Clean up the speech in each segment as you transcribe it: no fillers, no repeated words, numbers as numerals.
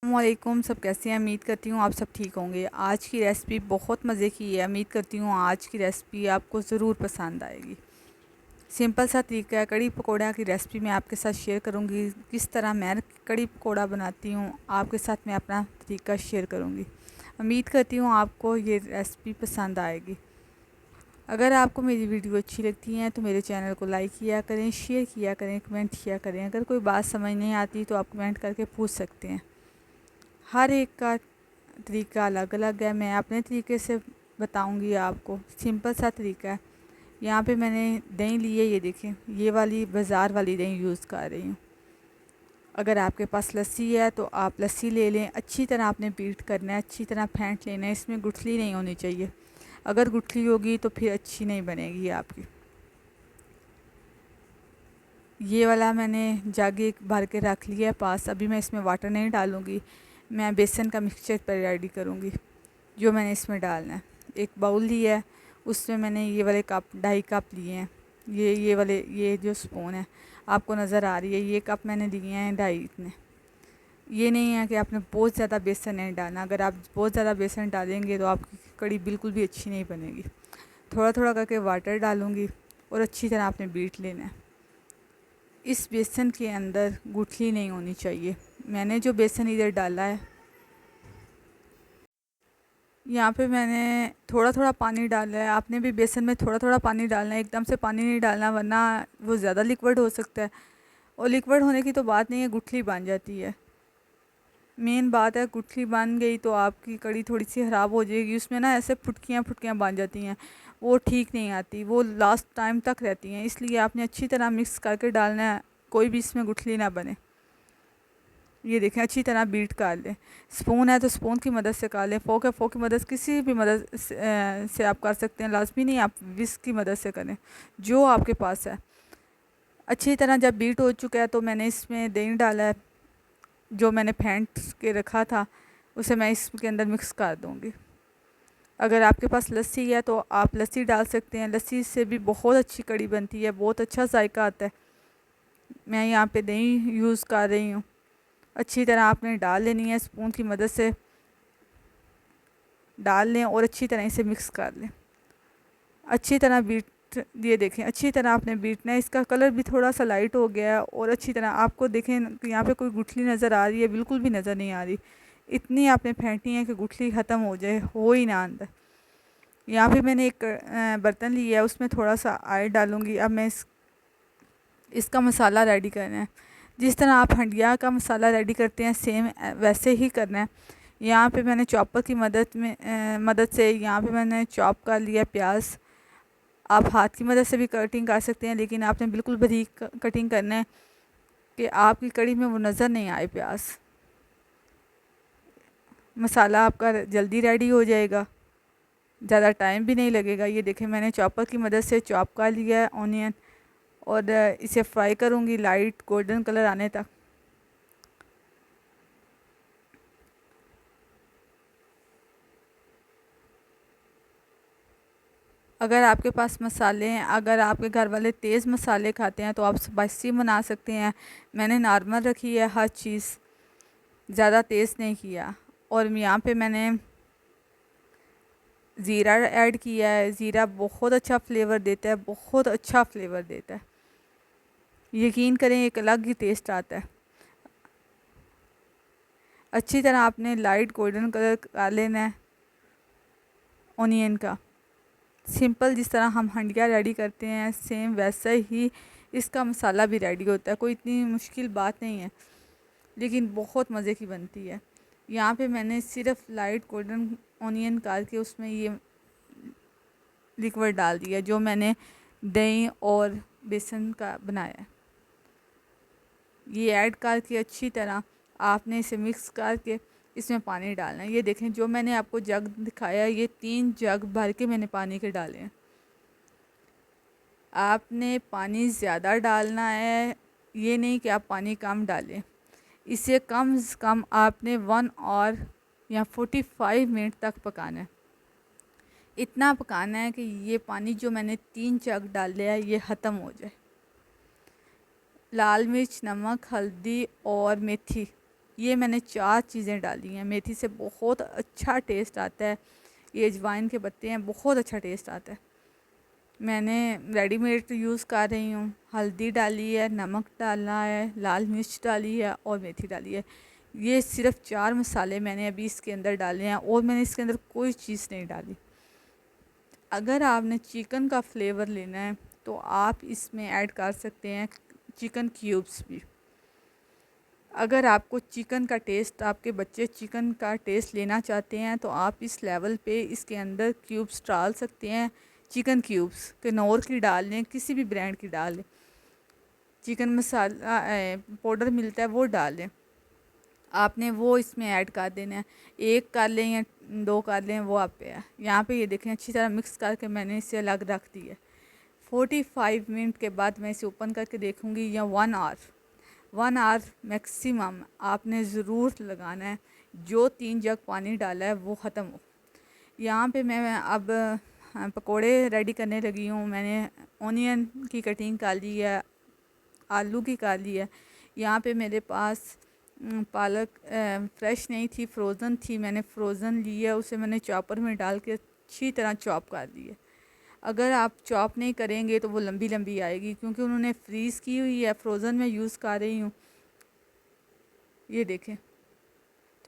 वालेकुम। सब कैसे हैं? उम्मीद करती हूँ आप सब ठीक होंगे। आज की रेसिपी बहुत मज़े की है। उम्मीद करती हूँ आज की रेसिपी आपको ज़रूर पसंद आएगी। सिंपल सा तरीका है, कड़ी पकौड़ा की रेसिपी मैं आपके साथ शेयर करूँगी। किस तरह मैं कड़ी पकौड़ा बनाती हूँ आपके साथ मैं अपना तरीका शेयर करूँगी। उम्मीद करती हूँ आपको ये रेसिपी पसंद आएगी। अगर आपको मेरी वीडियो अच्छी लगती है तो मेरे चैनल को लाइक किया करें, शेयर किया करें, कमेंट किया करें। अगर कोई बात समझ नहीं आती तो आप कमेंट करके पूछ सकते हैं। हर एक का तरीका अलग अलग है। मैं अपने तरीके से बताऊंगी आपको। सिंपल सा तरीका है। यहाँ पे मैंने दही ली है, ये देखें, ये वाली बाज़ार वाली दही यूज़ कर रही हूँ। अगर आपके पास लस्सी है तो आप लस्सी ले लें। अच्छी तरह आपने बीट करना है, अच्छी तरह फेंट लेना है। इसमें गुठली नहीं होनी चाहिए। अगर गुठली होगी तो फिर अच्छी नहीं बनेगी आपकी। ये वाला मैंने जग एक भर के रख लिया है पास। अभी मैं इसमें वाटर नहीं डालूँगी। मैं बेसन का मिक्सचर पर रेडी करूँगी जो मैंने इसमें डालना है। एक बाउल लिया है, उसमें मैंने ये वाले कप 2.5 कप लिए हैं। ये वाले ये जो स्पून है आपको नज़र आ रही है, ये कप मैंने लिए हैं 2.5 इतने। ये नहीं है कि आपने बहुत ज़्यादा बेसन नहीं डालना। अगर आप बहुत ज़्यादा बेसन डालेंगे तो आपकी कड़ी बिल्कुल भी अच्छी नहीं बनेगी। थोड़ा थोड़ा करके वाटर डालूँगी और अच्छी तरह आपने बीट लेना है। इस बेसन के अंदर गुठली नहीं होनी चाहिए। मैंने जो बेसन इधर डाला है, यहाँ पे मैंने थोड़ा थोड़ा पानी डाला है। आपने भी बेसन में थोड़ा थोड़ा पानी डालना है, एकदम से पानी नहीं डालना वरना वो ज़्यादा लिक्विड हो सकता है। और लिक्विड होने की तो बात नहीं है, गुठली बन जाती है। मेन बात है, गुठली बन गई तो आपकी कड़ी थोड़ी सी ख़राब हो जाएगी। उसमें ना ऐसे फुटकियाँ फुटकियाँ बन जाती हैं, वो ठीक नहीं आती, वो लास्ट टाइम तक रहती हैं। इसलिए आपने अच्छी तरह मिक्स करके डालना है, कोई भी इसमें गुठली ना बने। ये देखें, अच्छी तरह बीट कर लें। स्पून है तो स्पून की मदद से कर लें। फोक है, फोक की मदद, किसी भी मदद से आप कर सकते हैं। लाजमी नहीं आप विस्क की मदद से करें, जो आपके पास है। अच्छी तरह जब बीट हो चुका है तो मैंने इसमें दही डाला है, जो मैंने फेंट के रखा था उसे मैं इसके अंदर मिक्स कर दूँगी। अगर आपके पास लस्सी है तो आप लस्सी डाल सकते हैं। लस्सी से भी बहुत अच्छी कड़ी बनती है, बहुत अच्छा जायका आता है। मैं यहाँ पे दही यूज़ कर रही हूँ। अच्छी तरह आपने डाल लेनी है, स्पून की मदद से डाल लें और अच्छी तरह इसे मिक्स कर लें। अच्छी तरह बीट, ये देखें, अच्छी तरह आपने बीटना है। इसका कलर भी थोड़ा सा लाइट हो गया है और अच्छी तरह आपको देखें यहाँ पे कोई गुठली नज़र आ रही है? बिल्कुल भी नज़र नहीं आ रही। इतनी आपने फेंटनी है कि गुठली ख़त्म हो जाए, हो ही ना अंदर। यहाँ पे मैंने एक बर्तन लिया है, उसमें थोड़ा सा ऑयल डालूँगी। अब मैं इसका मसाला रेडी करना है। जिस तरह आप हंडिया का मसाला रेडी करते हैं सेम वैसे ही करना है। यहाँ पे मैंने चॉपर की मदद से यहाँ पे मैंने चॉप कर लिया प्याज। आप हाथ की मदद से भी कटिंग कर सकते हैं, लेकिन आपने बिल्कुल बारीक कटिंग करना है कि आपकी कड़ी में वो नज़र नहीं आए प्याज। मसाला आपका जल्दी रेडी हो जाएगा, ज़्यादा टाइम भी नहीं लगेगा। ये देखें, मैंने चॉपर की मदद से चॉप कर लिया है ऑनियन और इसे फ्राई करूँगी लाइट गोल्डन कलर आने तक। अगर आपके पास मसाले हैं, अगर आपके घर वाले तेज़ मसाले खाते हैं तो आप स्पाइसी बना सकते हैं। मैंने नॉर्मल रखी है हर चीज़, ज़्यादा तेज़ नहीं किया। और यहाँ पे मैंने ज़ीरा ऐड किया है। ज़ीरा बहुत अच्छा फ्लेवर देता है, बहुत अच्छा फ्लेवर देता है। यकीन करें, एक अलग ही टेस्ट आता है। अच्छी तरह आपने लाइट गोल्डन कलर कर लेना है ऑनियन का। सिंपल जिस तरह हम हंडिया रेडी करते हैं सेम वैसा ही इसका मसाला भी रेडी होता है। कोई इतनी मुश्किल बात नहीं है, लेकिन बहुत मज़े की बनती है। यहाँ पे मैंने सिर्फ लाइट गोल्डन ऑनियन करके उसमें ये लिक्विड डाल दिया जो मैंने दही और बेसन का बनाया है। ये ऐड करके अच्छी तरह आपने इसे मिक्स करके इसमें पानी डालना है। ये देखें, जो मैंने आपको जग दिखाया है, ये 3 जग भर के मैंने पानी के डाले हैं। आपने पानी ज़्यादा डालना है, ये नहीं कि आप पानी कम डालें। इसे कम से कम आपने 1 और या 45 मिनट तक पकाना है। इतना पकाना है कि ये पानी जो मैंने 3 जग डाले है ये ख़त्म हो जाए। लाल मिर्च, नमक, हल्दी और मेथी ये मैंने 4 चीज़ें डाली हैं। मेथी से बहुत अच्छा टेस्ट आता है। ये अजवाइन के पत्ते हैं, बहुत अच्छा टेस्ट आता है। मैंने रेडीमेड यूज़ कर रही हूँ। हल्दी डाली है, नमक डाला है, लाल मिर्च डाली है और मेथी डाली है। ये सिर्फ 4 मसाले मैंने अभी इसके अंदर डाले हैं और मैंने इसके अंदर कोई चीज़ नहीं डाली। अगर आपने चिकन का फ्लेवर लेना है तो आप इसमें ऐड कर सकते हैं चिकन क्यूब्स भी। अगर आपको चिकन का टेस्ट, आपके बच्चे चिकन का टेस्ट लेना चाहते हैं तो आप इस लेवल पे इसके अंदर क्यूब्स डाल सकते हैं। चिकन क्यूब्स किन्नौर की डाल लें, किसी भी ब्रांड की डाल लें। चिकन मसाला पाउडर मिलता है वो डाल लें। आपने वो इसमें ऐड कर देना है। 1 कर लें या 2 कर लें, वो आप पे है। यहाँ पे ये देखें अच्छी तरह मिक्स करके मैंने इसे अलग रख दी है। 45 मिनट के बाद मैं इसे ओपन करके देखूँगी, या 1 आवर मैक्सिमम आपने ज़रूर लगाना है। जो 3 जग पानी डाला है वो ख़त्म हो। यहाँ पे मैं अब पकोड़े रेडी करने लगी हूँ। मैंने ऑनियन की कटिंग कर ली है, आलू की कर ली है। यहाँ पे मेरे पास पालक फ्रेश नहीं थी, फ्रोज़न थी। मैंने फ्रोज़न ली है, उसे मैंने चॉपर में डाल के अच्छी तरह चॉप कर दी है। अगर आप चॉप नहीं करेंगे तो वो लंबी लंबी आएगी, क्योंकि उन्होंने फ्रीज़ की हुई है। फ्रोज़न में यूज़ कर रही हूँ, ये देखें।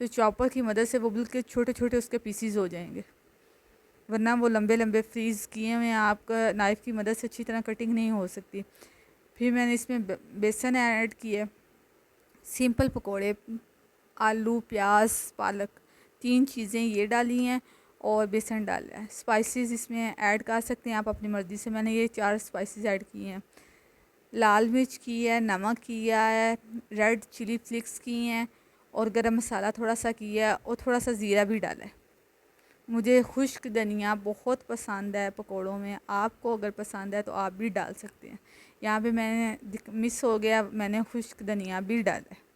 तो चॉपर की मदद से वो बिल्कुल छोटे छोटे उसके पीसीज हो जाएंगे, वरना वो लंबे लंबे फ्रीज़ किए हुए हैं, आपका नाइफ़ की मदद से अच्छी तरह कटिंग नहीं हो सकती। फिर मैंने इसमें बेसन ऐड किया। सिंपल पकोड़े, आलू, प्याज, पालक, 3 चीज़ें ये डाली हैं और बेसन डाला है। स्पाइसेस इसमें ऐड कर सकते हैं आप अपनी मर्ज़ी से। मैंने ये 4 स्पाइसेस ऐड किए हैं। लाल मिर्च की है, नमक किया है, रेड चिली फ्लिक्स की हैं और गरम मसाला थोड़ा सा किया है और थोड़ा सा ज़ीरा भी डाला है। मुझे खुश्क धनिया बहुत पसंद है पकोड़ों में। आपको अगर पसंद है तो आप भी डाल सकते हैं। यहाँ पे मैंने मिस हो गया, मैंने खुश्क धनिया भी डाला है।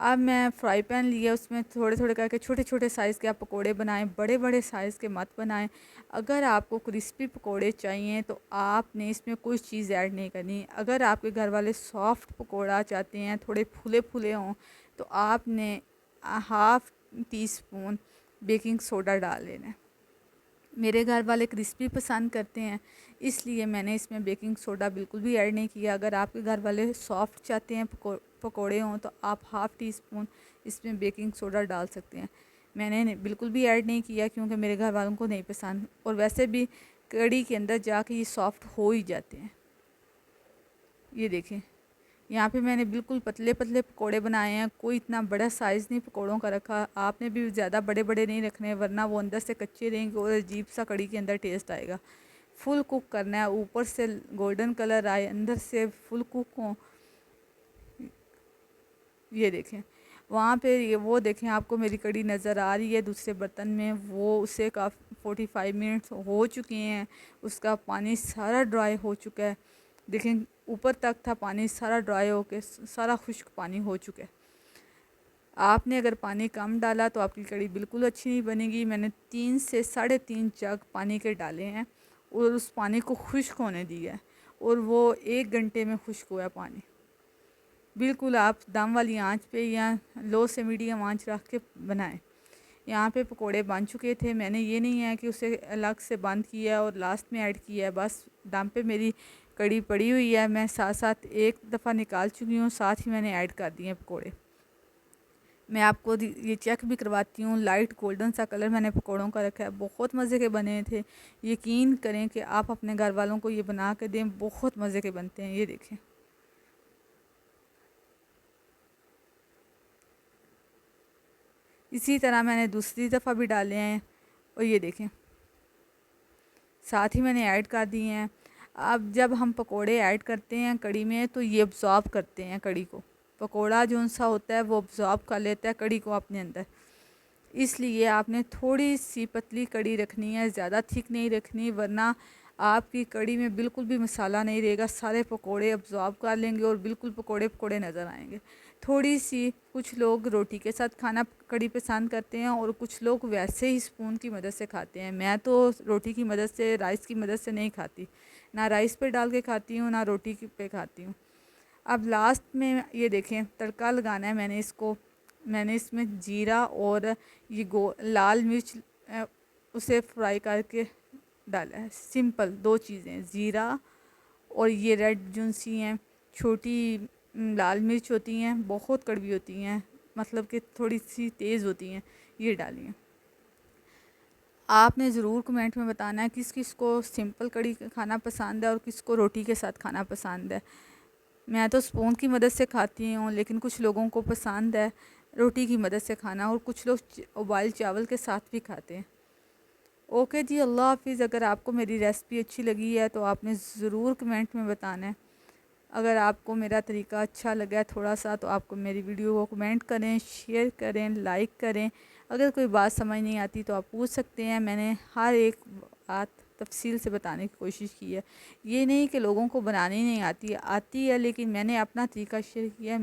अब मैं फ्राई पैन लिया, उसमें थोड़े थोड़े करके छोटे छोटे साइज़ के आप पकोड़े बनाएं, बड़े बड़े साइज़ के मत बनाएं। अगर आपको क्रिस्पी पकोड़े चाहिए तो आपने इसमें कोई चीज़ ऐड नहीं करनी। अगर आपके घर वाले सॉफ्ट पकोड़ा चाहते हैं, थोड़े फूले फूले हों, तो आपने 1/2 टीस्पून बेकिंग सोडा डाल लेना है। मेरे घर वाले क्रिस्पी पसंद करते हैं, इसलिए मैंने इसमें बेकिंग सोडा बिल्कुल भी ऐड नहीं किया। अगर आपके घर वाले सॉफ्ट चाहते हैं पकोड़े हों तो आप 1/2 टीस्पून इसमें बेकिंग सोडा डाल सकते हैं। मैंने बिल्कुल भी ऐड नहीं किया, क्योंकि मेरे घर वालों को नहीं पसंद, और वैसे भी कड़ी के अंदर जाके ये सॉफ्ट हो ही जाते हैं। ये देखें, यहाँ पे मैंने बिल्कुल पतले पतले पकोड़े बनाए हैं। कोई इतना बड़ा साइज़ नहीं पकोड़ों का रखा। आपने भी ज़्यादा बड़े बड़े नहीं रखने, वरना वो अंदर से कच्चे रहेंगे और अजीब सा कड़ी के अंदर टेस्ट आएगा। फुल कुक करना है, ऊपर से गोल्डन कलर आए, अंदर से फुल कुक हो। ये देखें, वहाँ पे ये वो देखें, आपको मेरी कड़ी नज़र आ रही है दूसरे बर्तन में। वो उसे का 45 मिनट्स हो चुके हैं, उसका पानी सारा ड्राई हो चुका है। देखें, ऊपर तक था पानी, सारा ड्राई होके सारा खुश्क पानी हो चुका है। आपने अगर पानी कम डाला तो आपकी कड़ी बिल्कुल अच्छी नहीं बनेगी। मैंने 3 से 3.5 जग पानी के डाले हैं और उस पानी को खुश्क होने दिया है, और वो 1 घंटे में खुश्क हुआ पानी। बिल्कुल आप दम वाली आंच पे या लो से मीडियम आंच रख के बनाएं। यहाँ पे पकोड़े बन चुके थे। मैंने ये नहीं है कि उसे अलग से बंद किया और लास्ट में ऐड किया है। बस दम पे मेरी कड़ी पड़ी हुई है, मैं साथ साथ एक दफ़ा निकाल चुकी हूँ, साथ ही मैंने ऐड कर दिए हैं पकोड़े। मैं आपको ये चेक भी करवाती हूँ। लाइट गोल्डन सा कलर मैंने पकोड़ों का रखा है, बहुत मज़े के बने थे। यकीन करें कि आप अपने घर वालों को ये बना के दें, बहुत मज़े के बनते हैं। ये देखें, इसी तरह मैंने दूसरी दफ़ा भी डाले हैं और ये देखें, साथ ही मैंने ऐड कर दिए हैं। अब जब हम पकोड़े ऐड करते हैं कड़ी में तो ये अब्ज़ॉर्ब करते हैं कड़ी को। पकोड़ा जो सा होता है वो अब्ज़ॉर्ब कर लेता है कड़ी को अपने अंदर। इसलिए आपने थोड़ी सी पतली कड़ी रखनी है, ज़्यादा थिक नहीं रखनी, वरना आपकी कड़ी में बिल्कुल भी मसाला नहीं रहेगा। सारे पकोड़े अब्ज़ॉर्ब कर लेंगे और बिल्कुल पकोड़े पकोड़े नज़र आएंगे। थोड़ी सी, कुछ लोग रोटी के साथ खाना कड़ी पसंद करते हैं और कुछ लोग वैसे ही स्पून की मदद से खाते हैं। मैं तो रोटी की मदद से, राइस की मदद से नहीं खाती, ना राइस पे डाल के खाती हूँ, ना रोटी पे खाती हूँ। अब लास्ट में ये देखें, तड़का लगाना है मैंने इसको। मैंने इसमें जीरा और ये लाल मिर्च उसे फ्राई करके डाला है। सिंपल 2 चीज़ें, ज़ीरा और ये रेड जो सी हैं छोटी लाल मिर्च होती हैं, बहुत कड़वी होती हैं, मतलब कि थोड़ी सी तेज़ होती हैं, ये डाली हैं। आपने ज़रूर कमेंट में बताना है किस किस को सिंपल कड़ी खाना पसंद है और किस को रोटी के साथ खाना पसंद है। मैं तो स्पून की मदद से खाती हूँ, लेकिन कुछ लोगों को पसंद है रोटी की मदद से खाना, और कुछ लोग उबाल चावल के साथ भी खाते हैं। ओके जी, अल्लाह हाफिज़। अगर आपको मेरी रेसिपी अच्छी लगी है तो आपने ज़रूर कमेंट में बताना है। अगर आपको मेरा तरीका अच्छा लगा है थोड़ा सा, तो आपको मेरी वीडियो को कमेंट करें, शेयर करें, लाइक करें। अगर कोई बात समझ नहीं आती तो आप पूछ सकते हैं। मैंने हर एक बात तफसील से बताने की कोशिश की है। ये नहीं कि लोगों को बनानी नहीं आती है, आती है, लेकिन मैंने अपना तरीका शेयर किया है।